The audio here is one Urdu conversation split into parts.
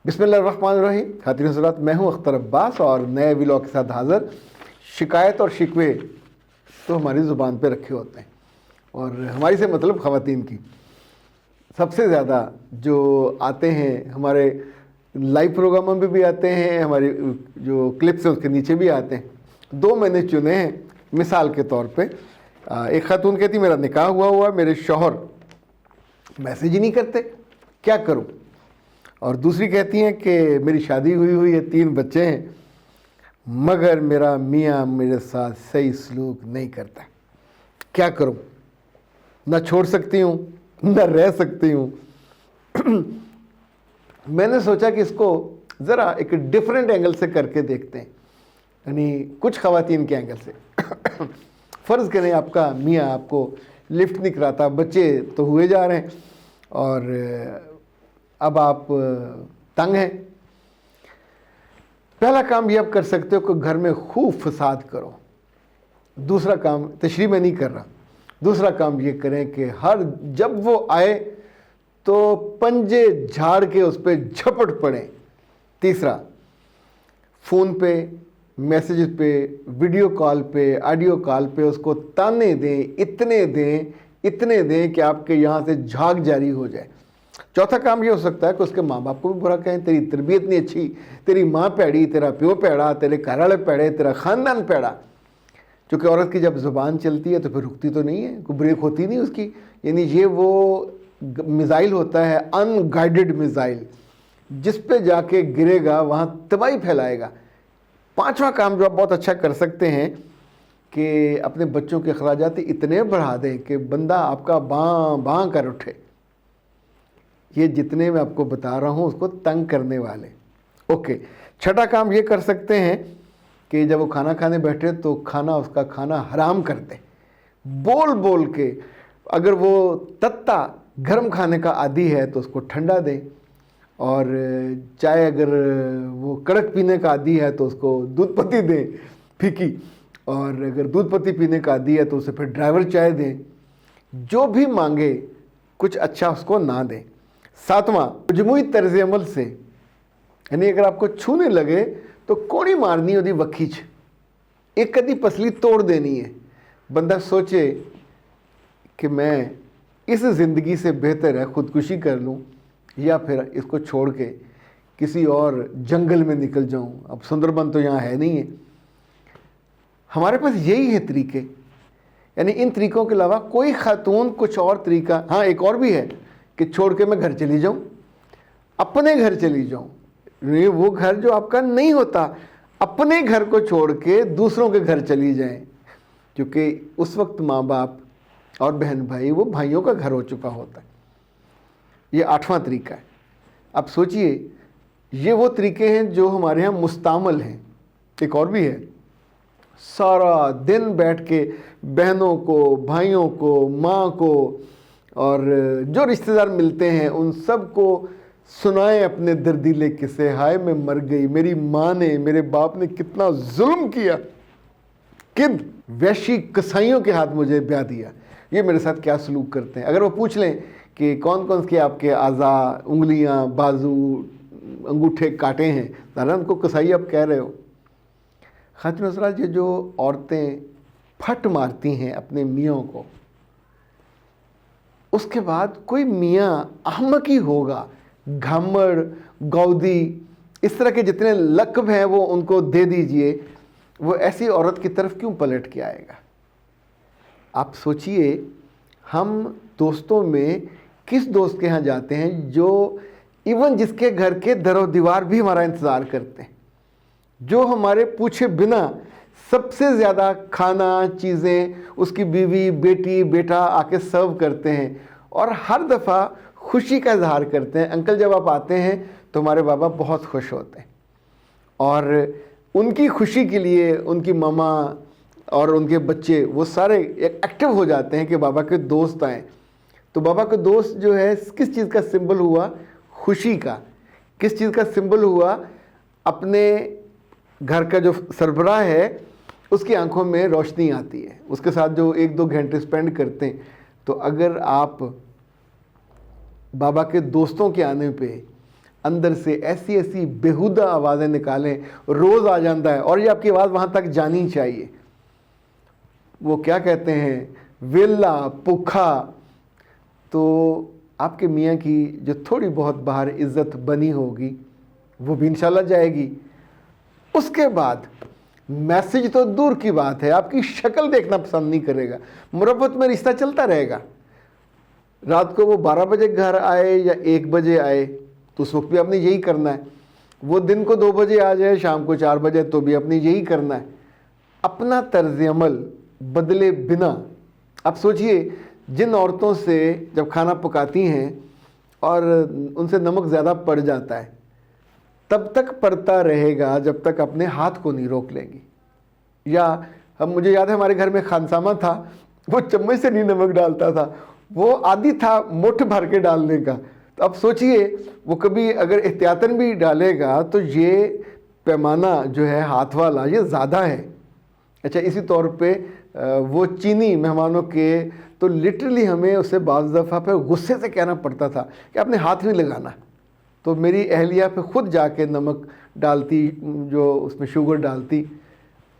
بسم اللہ الرحمن الرحیم. خاتون حضرات، میں ہوں اختر عباس اور نئے ولاگ کے ساتھ حاضر. شکایت اور شکوے تو ہماری زبان پہ رکھے ہوتے ہیں، اور ہماری سے مطلب خواتین کی سب سے زیادہ جو آتے ہیں ہمارے لائیو پروگراموں میں بھی آتے ہیں، ہماری جو کلپس ہیں اس کے نیچے بھی آتے ہیں. دو میں نے چنے ہیں مثال کے طور پہ. ایک خاتون کہتی میرا نکاح ہوا میرے شوہر میسیج ہی نہیں کرتے، کیا کروں؟ اور دوسری کہتی ہیں کہ میری شادی ہوئی ہے، 3 بچے ہیں، مگر میرا میاں میرے ساتھ صحیح سلوک نہیں کرتا، کیا کروں؟ نہ چھوڑ سکتی ہوں نہ رہ سکتی ہوں. میں نے سوچا کہ اس کو ذرا ایک ڈیفرنٹ اینگل سے کر کے دیکھتے ہیں، یعنی کچھ خواتین کے اینگل سے. فرض کریں آپ کا میاں آپ کو لفٹ نہیں کراتا، بچے تو ہوئے جا رہے ہیں اور اب آپ تنگ ہیں. پہلا کام یہ آپ کر سکتے ہو کہ گھر میں خوب فساد کرو. دوسرا کام، تشریح میں نہیں کر رہا، دوسرا کام یہ کریں کہ جب وہ آئے تو پنجے جھاڑ کے اس پہ جھپٹ پڑیں. تیسرا، فون پہ، میسیج پہ، ویڈیو کال پہ، آڈیو کال پہ اس کو تانے دیں، اتنے دیں کہ آپ کے یہاں سے جھاگ جاری ہو جائے. چوتھا کام یہ ہو سکتا ہے کہ اس کے ماں باپ کو بھی برا کہیں، تیری تربیت نہیں اچھی، تیری ماں پیڑی، تیرا پیو پیڑا، تیرے گھر والے پیڑے، تیرا خاندان پیڑا. چونکہ عورت کی جب زبان چلتی ہے تو پھر رکتی تو نہیں ہے، کوئی بریک ہوتی نہیں اس کی. یعنی یہ وہ میزائل ہوتا ہے، ان گائیڈڈ میزائل، جس پہ جا کے گرے گا وہاں تباہی پھیلائے گا. پانچواں کام جو آپ بہت اچھا کر سکتے ہیں کہ اپنے بچوں کے اخراجات اتنے بڑھا دیں کہ بندہ آپ کا باں باں کر اٹھے. یہ جتنے میں آپ کو بتا رہا ہوں اس کو تنگ کرنے والے. اوکے. چھٹا کام یہ کر سکتے ہیں کہ جب وہ کھانا کھانے بیٹھے تو اس کا کھانا حرام کر دیں، بول کے. اگر وہ تتا گرم کھانے کا عادی ہے تو اس کو ٹھنڈا دیں، اور چائے اگر وہ کڑک پینے کا عادی ہے تو اس کو دودھ پتی دیں پھیکی، اور اگر دودھ پتی پینے کا عادی ہے تو اسے پھر ڈرائیور چائے دیں. جو بھی مانگے کچھ اچھا اس کو نہ دیں. ساتواں، مجموعی طرز عمل سے، یعنی اگر آپ کو چھونے لگے تو کوڑی مارنی ہوتی وکھیچ، ایک کدی پسلی توڑ دینی ہے. بندہ سوچے کہ میں اس زندگی سے بہتر ہے خودکشی کر لوں یا پھر اس کو چھوڑ کے کسی اور جنگل میں نکل جاؤں. اب سندربن تو یہاں ہے نہیں ہے. ہمارے پاس یہی ہے طریقے، یعنی ان طریقوں کے علاوہ کوئی خاتون کچھ اور طریقہ. ہاں، ایک اور بھی ہے کہ چھوڑ کے میں گھر چلی جاؤں، اپنے گھر چلی جاؤں. وہ گھر جو آپ کا نہیں ہوتا، اپنے گھر کو چھوڑ کے دوسروں کے گھر چلی جائیں، کیونکہ اس وقت ماں باپ اور بہن بھائی وہ بھائیوں کا گھر ہو چکا ہوتا ہے. یہ 8واں طریقہ ہے. اب سوچئے، یہ وہ طریقے ہیں جو ہمارے ہاں مستعمل ہیں. ایک اور بھی ہے، سارا دن بیٹھ کے بہنوں کو، بھائیوں کو، ماں کو اور جو رشتہ دار ملتے ہیں ان سب کو سنائیں اپنے دردیلے قصے. ہائے میں مر گئی، میری ماں نے، میرے باپ نے کتنا ظلم کیا، کن وحشی کسائیوں کے ہاتھ مجھے بیاہ دیا، یہ میرے ساتھ کیا سلوک کرتے ہیں. اگر وہ پوچھ لیں کہ کون کون سے آپ کے اعضاء، انگلیاں، بازو، انگوٹھے کاٹے ہیں، ذرا ان کو کسائی آپ کہہ رہے ہو. خاتون حضرات، یہ جو عورتیں پھٹ مارتی ہیں اپنے میاں کو، اس کے بعد کوئی میاں احمق ہی ہوگا، گھمڑ، گودی، اس طرح کے جتنے لقب ہیں وہ ان کو دے دیجئے، وہ ایسی عورت کی طرف کیوں پلٹ کے آئے گا؟ آپ سوچئے، ہم دوستوں میں کس دوست کے ہاں جاتے ہیں جو ایون جس کے گھر کے در و دیوار بھی ہمارا انتظار کرتے ہیں، جو ہمارے پوچھے بنا سب سے زیادہ کھانا، چیزیں اس کی بیوی، بیٹی، بیٹا آ کے سرو کرتے ہیں اور ہر دفعہ خوشی کا اظہار کرتے ہیں. انکل جب آپ آتے ہیں تو ہمارے بابا بہت خوش ہوتے ہیں، اور ان کی خوشی کے لیے ان کی ماما اور ان کے بچے وہ سارے ایکٹیو ہو جاتے ہیں کہ بابا کے دوست آئیں. تو بابا کا دوست جو ہے کس چیز کا سمبل ہوا؟ خوشی کا. کس چیز کا سمبل ہوا؟ اپنے گھر کا جو سربراہ ہے اس کی آنکھوں میں روشنی آتی ہے، اس کے ساتھ جو 1-2 گھنٹے سپینڈ کرتے ہیں. تو اگر آپ بابا کے دوستوں کے آنے پہ اندر سے ایسی ایسی بیہودہ آوازیں نکالیں، روز آ جاتا ہے، اور یہ آپ کی آواز وہاں تک جانی چاہیے۔ وہ کیا کہتے ہیں، ویلا پکھا، تو آپ کے میاں کی جو تھوڑی بہت باہر عزت بنی ہوگی وہ بھی انشاءاللہ جائے گی۔ اس کے بعد میسج تو دور کی بات ہے، آپ کی شکل دیکھنا پسند نہیں کرے گا، مربت میں رشتہ چلتا رہے گا۔ رات کو وہ 12 بجے گھر آئے یا 1 بجے آئے تو اس وقت بھی آپ نے یہی کرنا ہے، وہ دن کو 2 بجے آ جائے، شام کو 4 بجے، تو بھی آپ نے یہی کرنا ہے۔ اپنا طرز عمل بدلے بنا، اب سوچئے جن عورتوں سے جب کھانا پکاتی ہیں اور ان سے نمک زیادہ پڑ جاتا ہے، تب تک پڑتا رہے گا جب تک اپنے ہاتھ کو نہیں روک لیں گی۔ یا مجھے یاد ہے ہمارے گھر میں خانسامہ تھا، وہ چمچ سے نہیں نمک ڈالتا تھا، وہ عادی تھا مٹھ بھر کے ڈالنے کا۔ تو اب سوچئے وہ کبھی اگر احتیاطاً بھی ڈالے گا تو یہ پیمانہ جو ہے ہاتھ والا یہ زیادہ ہے۔ اچھا، اسی طور پہ وہ چینی مہمانوں کے، تو لٹرلی ہمیں اسے بعض دفعہ پہ غصے سے کہنا پڑتا تھا کہ آپ نے ہاتھ نہیں لگانا، تو میری اہلیہ پہ خود جا کے نمک ڈالتی، جو اس میں شوگر ڈالتی۔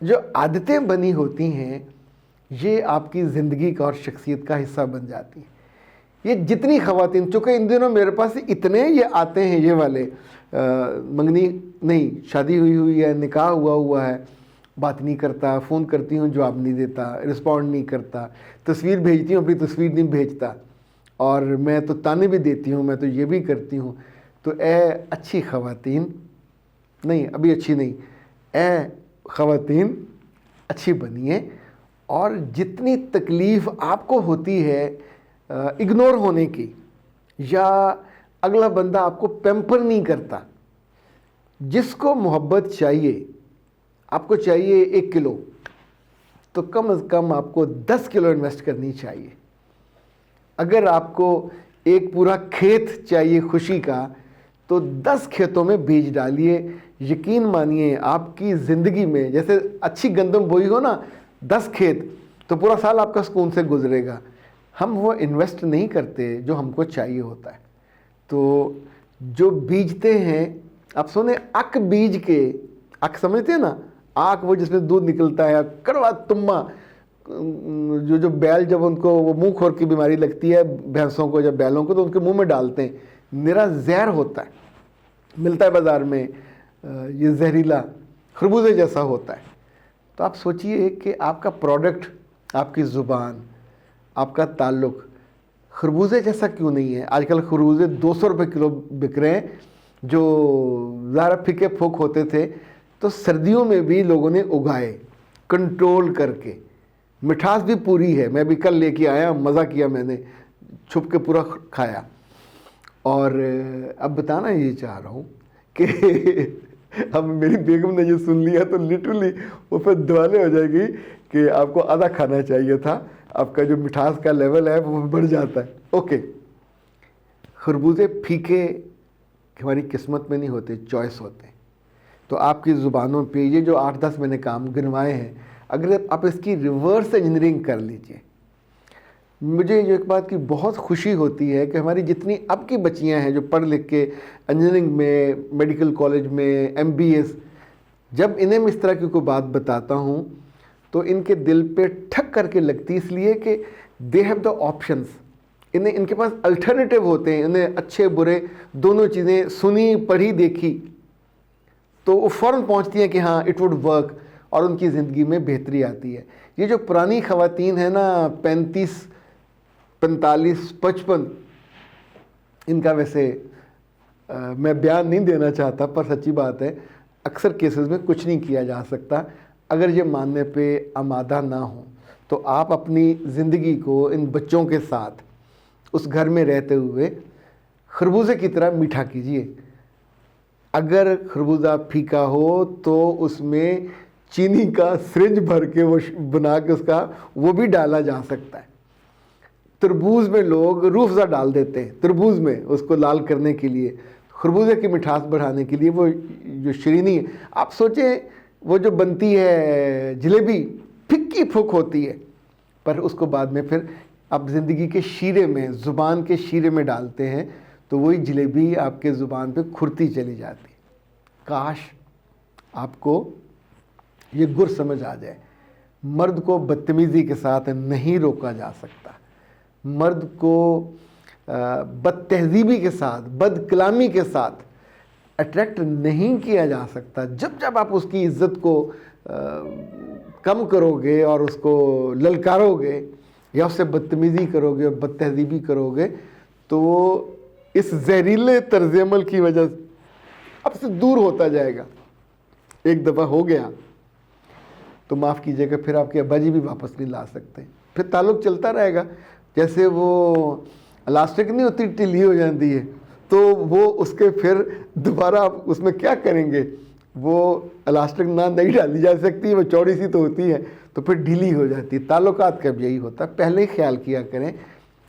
جو عادتیں بنی ہوتی ہیں یہ آپ کی زندگی کا اور شخصیت کا حصہ بن جاتی ہیں۔ یہ جتنی خواتین، چونکہ ان دنوں میرے پاس اتنے یہ آتے ہیں، یہ والے منگنی نہیں، شادی ہوئی ہے، نکاح ہوا ہے، بات نہیں کرتا، فون کرتی ہوں جواب نہیں دیتا، رسپونڈ نہیں کرتا، تصویر بھیجتی ہوں اپنی تصویر نہیں بھیجتا، اور میں تو تانے بھی دیتی ہوں، میں تو یہ بھی کرتی ہوں۔ تو اے اچھی خواتین، نہیں ابھی اچھی نہیں، اے خواتین اچھی بنیے، اور جتنی تکلیف آپ کو ہوتی ہے اگنور ہونے کی، یا اگلا بندہ آپ کو پیمپر نہیں کرتا، جس کو محبت چاہیے، آپ کو چاہیے 1 کلو، تو کم از کم آپ کو 10 کلو انویسٹ کرنی چاہیے۔ اگر آپ کو ایک پورا کھیت چاہیے خوشی کا، تو 10 کھیتوں میں بیج ڈالیے، یقین مانیے آپ کی زندگی میں جیسے اچھی گندم بوئی ہو نا، 10 کھیت، تو پورا سال آپ کا سکون سے گزرے گا۔ ہم وہ انویسٹ نہیں کرتے جو ہم کو چاہیے ہوتا ہے۔ تو جو بیجتے ہیں، آپ سنیں اک بیج کے، اک سمجھتے ہیں نا، آک وہ جس میں دودھ نکلتا ہے، کڑوا تما، جو بیل جب ان کو وہ منہ کھور کی بیماری لگتی ہے بھینسوں کو یا بیلوں کو، تو ان کے منہ میں ڈالتے ہیں، میرا زہر ہوتا ہے، ملتا ہے بازار میں، یہ زہریلا خربوزے جیسا ہوتا ہے۔ تو آپ سوچئے کہ آپ کا پروڈکٹ، آپ کی زبان، آپ کا تعلق خربوزے جیسا کیوں نہیں ہے؟ آج کل خربوزے 200 روپے کلو بک رہے ہیں، جو ذرا پھیکے پھوک ہوتے تھے تو سردیوں میں بھی لوگوں نے اگائے کنٹرول کر کے، مٹھاس بھی پوری ہے۔ میں بھی کل لے کے آیا، مزہ کیا، میں نے چھپ کے پورا کھایا۔ اور اب بتانا یہ چاہ رہا ہوں کہ اب میری بیگم نے یہ سن لیا تو لٹرلی وہ پھر دیوانے ہو جائے گی کہ آپ کو آدھا کھانا چاہیے تھا، آپ کا جو مٹھاس کا لیول ہے وہ بڑھ جاتا ہے۔ اوکے، خربوزے پھیکے ہماری قسمت میں نہیں ہوتے، چوائس ہوتے ہیں۔ تو آپ کی زبانوں پہ یہ جو 8-10 میں نے کام گنوائے ہیں، اگر آپ اس کی ریورس انجینئرنگ کر لیجئے، مجھے یہ ایک بات کی بہت خوشی ہوتی ہے کہ ہماری جتنی اب کی بچیاں ہیں جو پڑھ لکھ کے انجینئرنگ میں، میڈیکل کالج میں، MBA، جب انہیں میں اس طرح کی کوئی بات بتاتا ہوں تو ان کے دل پہ ٹھک کر کے لگتی، اس لیے کہ دے ہیو دا آپشنس، ان کے پاس الٹرنیٹیو ہوتے ہیں، انہیں اچھے برے دونوں چیزیں سنی، پڑھی، دیکھی، تو وہ فوراً پہنچتی ہیں کہ ہاں اٹ وڈ ورک، اور ان کی زندگی میں بہتری آتی ہے۔ یہ جو پرانی خواتین ہیں نا، 35، 45، 55، ان کا ویسے میں بیان نہیں دینا چاہتا، پر سچی بات ہے، اکثر کیسز میں کچھ نہیں کیا جا سکتا اگر یہ ماننے پہ آمادہ نہ ہوں۔ تو آپ اپنی زندگی کو ان بچوں کے ساتھ اس گھر میں رہتے ہوئے خربوزے کی طرح میٹھا کیجئے۔ اگر خربوزہ پھیکا ہو تو اس میں چینی کا سرنج بھر کے وہ بنا کے اس کا وہ بھی ڈالا جا سکتا ہے۔ تربوز میں لوگ روح افزا ڈال دیتے ہیں، تربوز میں اس کو لال کرنے کے لیے، خربوزے کی مٹھاس بڑھانے کے لیے، وہ جو شیرینی ہے۔ آپ سوچیں وہ جو بنتی ہے جلیبی، پھکی پھک ہوتی ہے، پر اس کو بعد میں پھر آپ زندگی کے شیرے میں، زبان کے شیرے میں ڈالتے ہیں تو وہی جلیبی آپ کے زبان پہ کھرتی چلی جاتی. کاش آپ کو یہ گر سمجھ آ جائے. مرد کو بدتمیزی کے ساتھ نہیں روکا جا سکتا. مرد کو بد تہذیبی کے ساتھ، بد کلامی کے ساتھ اٹریکٹ نہیں کیا جا سکتا. جب آپ اس کی عزت کو کم کرو گے اور اس کو للکارو گے یا اس سے بدتمیزی کرو گے اور بد تہذیبی کرو گے تو وہ اس زہریلے طرز عمل کی وجہ سے اب سے دور ہوتا جائے گا. ایک دفعہ ہو گیا تو معاف کیجیے گا، پھر آپ کے ابا جی بھی واپس نہیں لا سکتے. پھر تعلق چلتا رہے گا. جیسے وہ الاسٹک نہیں ہوتی، ٹلی ہو جاتی ہے تو وہ اس کے پھر دوبارہ آپ اس میں کیا کریں گے؟ وہ الاسٹک نہ نہیں ڈالی جا سکتی ہے، وہ چوڑی سی تو ہوتی ہے تو پھر ڈھیلی ہو جاتی ہے. تعلقات کا بھی یہی ہوتا ہے. پہلے ہی خیال کیا کریں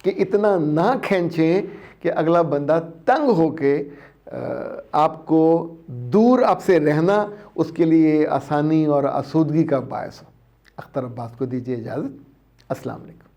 کہ اتنا نہ کھینچیں کہ اگلا بندہ تنگ ہو کے آپ کو دور آپ سے رہنا اس کے لیے آسانی اور آسودگی کا باعث ہو. اختر عباس کو دیجیے اجازت. السلام علیکم.